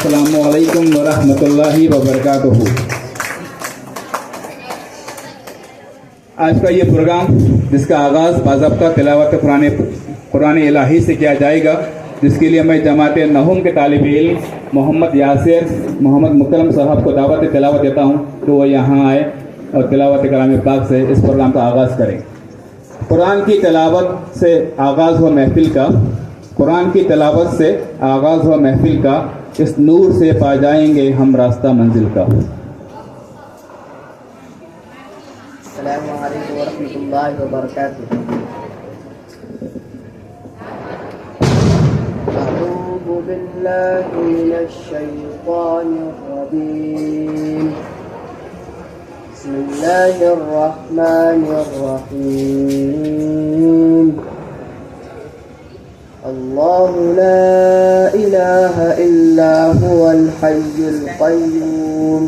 अस्सलामु अलैकुम व रहमतुल्लाहि व बरकातुहू। आज का ये प्रोग्राम जिसका आगाज़ बाज़ाब्ता तिलावत कुरान इलाही से किया जाएगा, जिसके लिए मैं जमात नहुम के तालिब इल्म मोहम्मद यासिर मोहम्मद मुकरम साहब को दावत तिलावत देता हूँ तो वो यहाँ आए और तिलावत कलाम पाक से इस प्रोग्राम का आगाज़ करें। कुरान की तिलावत से आगाज़ हुआ महफिल का, कुरान की तिलावत से आगाज़ हुआ महफिल का, इस नूर से पा जाएंगे हम रास्ता मंजिल का। अस्सलामु अलैकुम व रहमतुल्लाहि व बरकातुहू। अऊज़ु बिल्लाहि मिनश शैतानिर रजीम। बिस्मिल्लाहिर रहमानिर रहीम। अल्लाहु ला इलाहा इल्ला हुवल हय्युल क़य्यूम।